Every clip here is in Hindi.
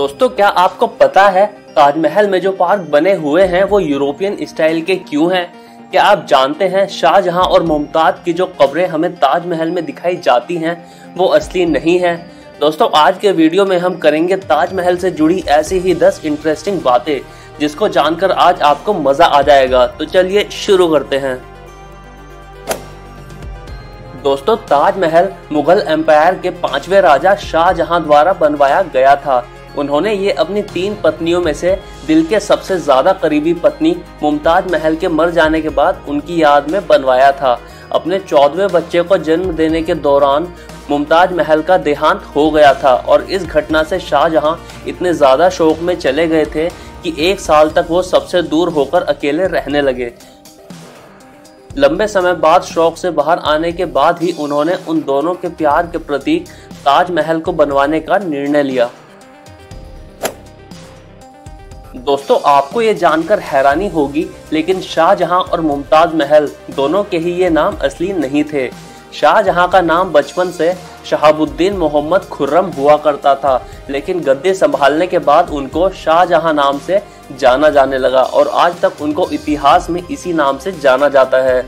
दोस्तों, क्या आपको पता है ताजमहल में जो पार्क बने हुए हैं वो यूरोपियन स्टाइल के क्यों हैं? क्या आप जानते हैं शाहजहां और मुमताज की जो कब्रें हमें ताजमहल में दिखाई जाती हैं वो असली नहीं है? दोस्तों, आज के वीडियो में हम करेंगे ताजमहल से जुड़ी ऐसी ही 10 इंटरेस्टिंग बातें जिसको जानकर आज आपको मजा आ जाएगा। तो चलिए शुरू करते हैं। दोस्तों, ताजमहल मुगल एम्पायर के 5वें राजा शाहजहां द्वारा बनवाया गया था। उन्होंने ये अपनी 3 पत्नियों में से दिल के सबसे ज्यादा करीबी पत्नी मुमताज महल के मर जाने के बाद उनकी याद में बनवाया था। अपने 14वें बच्चे को जन्म देने के दौरान मुमताज महल का देहांत हो गया था और इस घटना से शाहजहां इतने ज्यादा शोक में चले गए थे कि 1 साल तक वो सबसे दूर होकर अकेले रहने लगे। लंबे समय बाद शौक से बाहर आने के बाद ही उन्होंने उन दोनों के प्यार के प्रतीक ताजमहल को बनवाने का निर्णय लिया। दोस्तों, आपको ये जानकर हैरानी होगी, लेकिन शाहजहां और मुमताज महल दोनों के ही ये नाम असली नहीं थे। शाहजहां का नाम बचपन से शहाबुद्दीन मोहम्मद खुर्रम हुआ करता था, लेकिन गद्दी संभालने के बाद उनको शाहजहां नाम से जाना जाने लगा और आज तक उनको इतिहास में इसी नाम से जाना जाता है।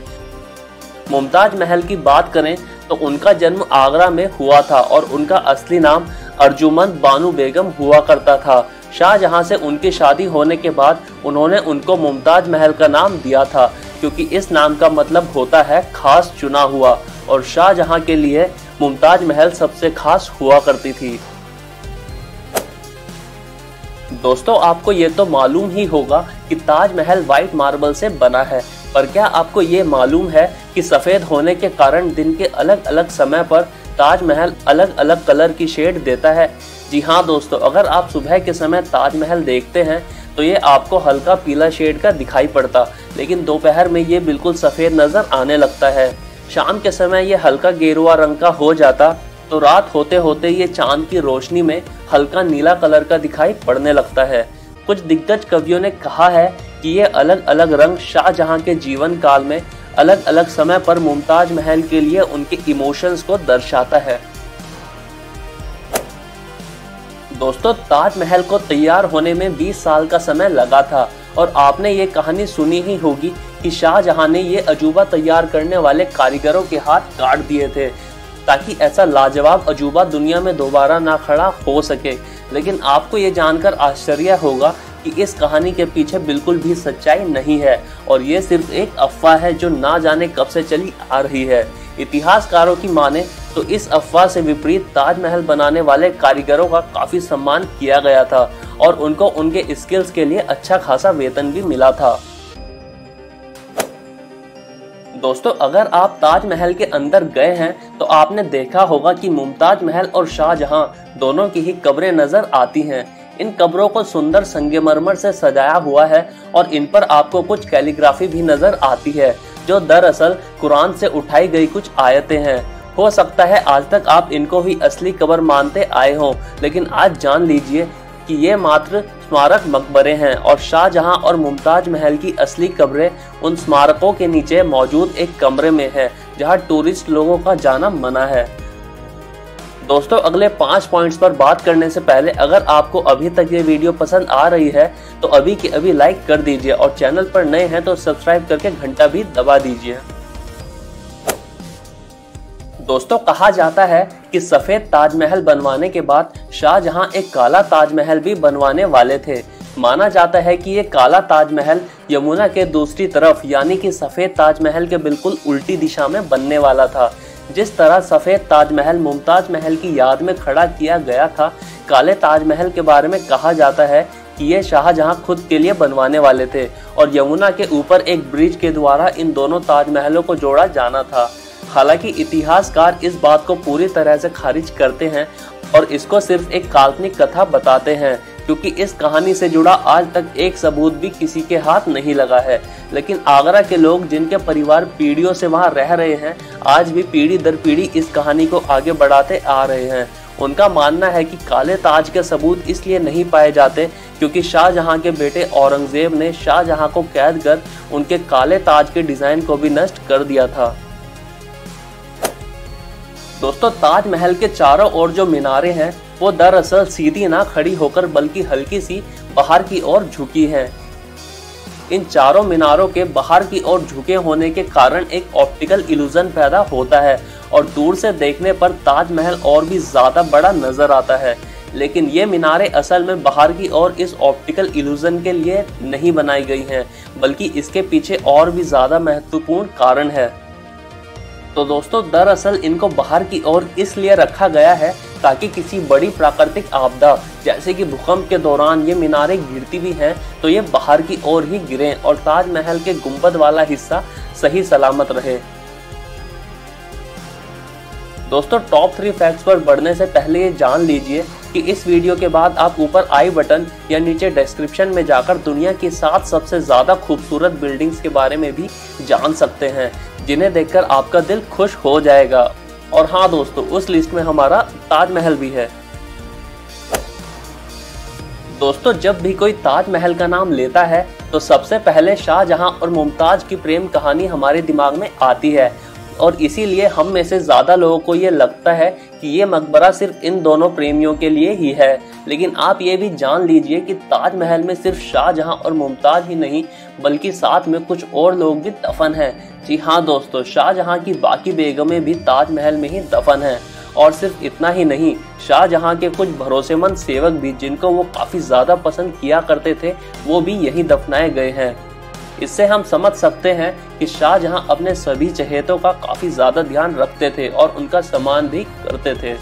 मुमताज महल की बात करें तो उनका जन्म आगरा में हुआ था और उनका असली नाम अर्जुमंद बानो बेगम हुआ करता था। शाहजहां से उनकी शादी होने के बाद उन्होंने उनको मुमताज महल का नाम दिया था, क्योंकि इस नाम का मतलब होता है खास चुना हुआ, और शाहजहां के लिए मुमताज महल सबसे खास हुआ करती थी। दोस्तों, आपको ये तो मालूम ही होगा कि ताजमहल व्हाइट मार्बल से बना है, पर क्या आपको ये मालूम है कि सफेद होने के कारण दिन के अलग अलग समय पर ताजमहल अलग अलग कलर की शेड देता है? जी हाँ दोस्तों, अगर आप सुबह के समय ताजमहल देखते हैं तो ये आपको हल्का पीला शेड का दिखाई पड़ता, लेकिन दोपहर में ये बिल्कुल सफेद नजर आने लगता है। शाम के समय ये हल्का गेरुआ रंग का हो जाता, तो रात होते होते ये चांद की रोशनी में हल्का नीला कलर का दिखाई पड़ने लगता है। कुछ दिग्गज कवियों ने कहा है कि ये अलग अलग रंग शाहजहां के जीवन काल में अलग अलग समय पर मुमताज महल के लिए उनके इमोशंस को दर्शाता है। दोस्तों, ताजमहल को तैयार होने में 20 साल का समय लगा था और आपने ये कहानी सुनी ही होगी कि शाहजहां ने ये अजूबा तैयार करने वाले कारीगरों के हाथ काट दिए थे ताकि ऐसा लाजवाब अजूबा दुनिया में दोबारा ना खड़ा हो सके। लेकिन आपको ये जानकर आश्चर्य होगा कि इस कहानी के पीछे बिल्कुल भी सच्चाई नहीं है और ये सिर्फ एक अफवाह है जो ना जाने कब से चली आ रही है। इतिहासकारों की माने तो इस अफवाह से विपरीत ताजमहल बनाने वाले कारीगरों का काफी सम्मान किया गया था और उनको उनके स्किल्स के लिए अच्छा खासा वेतन भी मिला था। दोस्तों, अगर आप ताजमहल के अंदर गए हैं तो आपने देखा होगा कि मुमताज महल और शाहजहां दोनों की ही कब्रें नजर आती हैं। इन कब्रों को सुंदर संगमरमर से सजाया हुआ है और इन पर आपको कुछ कैलीग्राफी भी नजर आती है, जो दरअसल कुरान से उठाई गई कुछ आयतें हैं। हो सकता है आज तक आप इनको ही असली कब्र मानते आए हों, लेकिन आज जान लीजिए कि ये मात्र स्मारक मकबरे हैं और शाहजहां और मुमताज महल की असली कब्रें उन स्मारकों के नीचे मौजूद एक कमरे में है, जहां टूरिस्ट लोगों का जाना मना है। दोस्तों, अगले 5 पॉइंट्स पर बात करने से पहले अगर आपको अभी तक ये वीडियो पसंद आ रही है तो अभी के अभी लाइक कर दीजिए और चैनल पर नए हैं तो सब्सक्राइब करके घंटा भी दबा दीजिए। दोस्तों, कहा जाता है कि सफेद ताजमहल बनवाने के बाद शाहजहां एक काला ताजमहल भी बनवाने वाले थे। माना जाता है कि ये काला ताजमहल यमुना के दूसरी तरफ यानी कि सफेद ताजमहल के बिल्कुल उल्टी दिशा में बनने वाला था। जिस तरह सफेद ताजमहल मुमताज महल की याद में खड़ा किया गया था, काले ताजमहल के बारे में कहा जाता है कि ये शाहजहां खुद के लिए बनवाने वाले थे और यमुना के ऊपर एक ब्रिज के द्वारा इन दोनों ताजमहलों को जोड़ा जाना था। हालांकि इतिहासकार इस बात को पूरी तरह से खारिज करते हैं और इसको सिर्फ एक काल्पनिक कथा बताते हैं, क्योंकि इस कहानी से जुड़ा आज तक एक सबूत भी किसी के हाथ नहीं लगा है। लेकिन आगरा के लोग, जिनके परिवार पीढ़ियों से वहां रह रहे हैं, आज भी पीढ़ी दर पीढ़ी इस कहानी को आगे बढ़ाते आ रहे हैं। उनका मानना है कि काले ताज के सबूत इसलिए नहीं पाए जाते क्योंकि शाहजहां के बेटे औरंगजेब ने शाहजहां को कैद कर उनके काले ताज के डिजाइन को भी नष्ट कर दिया था। दोस्तों, ताजमहल के चारों ओर जो मीनारें हैं वो दरअसल सीधी ना खड़ी होकर बल्कि हल्की सी बाहर की ओर झुकी है। इन चारों मीनारों के बाहर की ओर झुके होने के कारण एक ऑप्टिकल इल्यूजन पैदा होता है और दूर से देखने पर ताजमहल और भी ज्यादा बड़ा नजर आता है। लेकिन ये मीनारें असल में बाहर की ओर इस ऑप्टिकल इल्यूजन के लिए नहीं बनाई गई हैं, बल्कि इसके पीछे और भी ज्यादा महत्वपूर्ण कारण है। तो दोस्तों, दरअसल इनको बाहर की ओर इसलिए रखा गया है ताकि किसी बड़ी प्राकृतिक आपदा जैसे कि भूकंप के दौरान ये मीनारें गिरती भी हैं तो ये बाहर की ओर ही गिरें और ताजमहल के गुंबद वाला हिस्सा सही सलामत रहे। दोस्तों, टॉप 3 फैक्ट्स पर बढ़ने से पहले ये जान लीजिए कि इस वीडियो के बाद आप ऊपर आई बटन या नीचे डिस्क्रिप्शन में जाकर दुनिया की 7 सबसे ज्यादा खूबसूरत बिल्डिंग्स के बारे में भी जान सकते हैं, जिन्हें देखकर आपका दिल खुश हो जाएगा। और हाँ दोस्तों, उस लिस्ट में हमारा ताजमहल भी है। दोस्तों, जब भी कोई ताजमहल का नाम लेता है तो सबसे पहले शाहजहां और मुमताज की प्रेम कहानी हमारे दिमाग में आती है और इसीलिए हम में से ज्यादा लोगों को ये लगता है कि ये मकबरा सिर्फ इन दोनों प्रेमियों के लिए ही है। लेकिन आप ये भी जान लीजिए कि ताजमहल में सिर्फ शाहजहां और मुमताज ही नहीं बल्कि साथ में कुछ और लोग भी दफन हैं। जी हाँ दोस्तों, शाहजहां की बाकी बेगमें भी ताजमहल में ही दफन हैं। और सिर्फ इतना ही नहीं, शाहजहां के कुछ भरोसेमंद सेवक भी जिनको वो काफी ज्यादा पसंद किया करते थे वो भी यही दफनाए गए हैं। इससे हम समझ सकते हैं कि शाहजहां अपने सभी चहेतों का काफी ज्यादा ध्यान रखते थे और उनका सम्मान भी करते थे।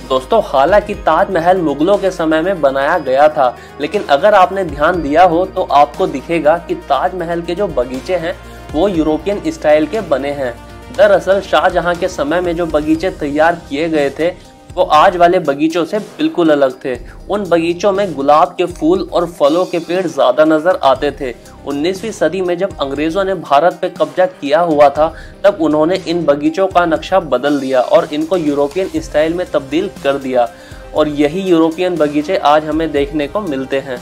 दोस्तों, हालांकि ताजमहल मुगलों के समय में बनाया गया था, लेकिन अगर आपने ध्यान दिया हो तो आपको दिखेगा कि ताजमहल के जो बगीचे हैं वो यूरोपियन स्टाइल के बने हैं। दरअसल शाहजहां के समय में जो बगीचे तैयार किए गए थे वो आज वाले बगीचों से बिल्कुल अलग थे। उन बगीचों में गुलाब के फूल और फलों के पेड़ ज्यादा नजर आते थे। 19वीं सदी में जब अंग्रेजों ने भारत पे कब्जा किया हुआ था तब उन्होंने इन बगीचों का नक्शा बदल दिया और इनको यूरोपियन स्टाइल में तब्दील कर दिया और यही यूरोपियन बगीचे आज हमें देखने को मिलते हैं।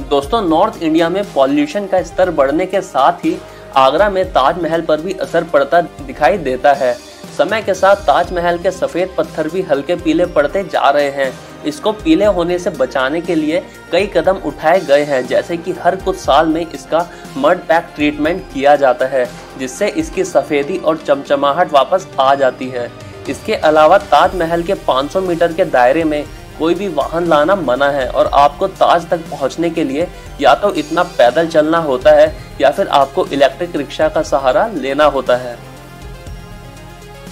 दोस्तों, नॉर्थ इंडिया में पॉल्यूशन का स्तर बढ़ने के साथ ही आगरा में ताजमहल पर भी असर पड़ता दिखाई देता है। समय के साथ ताजमहल के सफेद पत्थर भी हल्के पीले पड़ते जा रहे हैं। इसको पीले होने से बचाने के लिए कई कदम उठाए गए हैं, जैसे कि हर कुछ साल में इसका मड पैक ट्रीटमेंट किया जाता है जिससे इसकी सफेदी और चमचमाहट वापस आ जाती है। इसके अलावा ताजमहल के 500 मीटर के दायरे में कोई भी वाहन लाना मना है और आपको ताज तक पहुंचने के लिए या तो इतना पैदल चलना होता है या फिर आपको इलेक्ट्रिक रिक्शा का सहारा लेना होता है।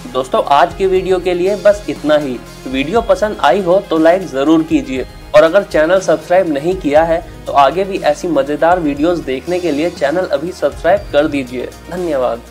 दोस्तों, आज की वीडियो के लिए बस इतना ही। वीडियो पसंद आई हो तो लाइक जरूर कीजिए और अगर चैनल सब्सक्राइब नहीं किया है तो आगे भी ऐसी मजेदार वीडियोस देखने के लिए चैनल अभी सब्सक्राइब कर दीजिए। धन्यवाद।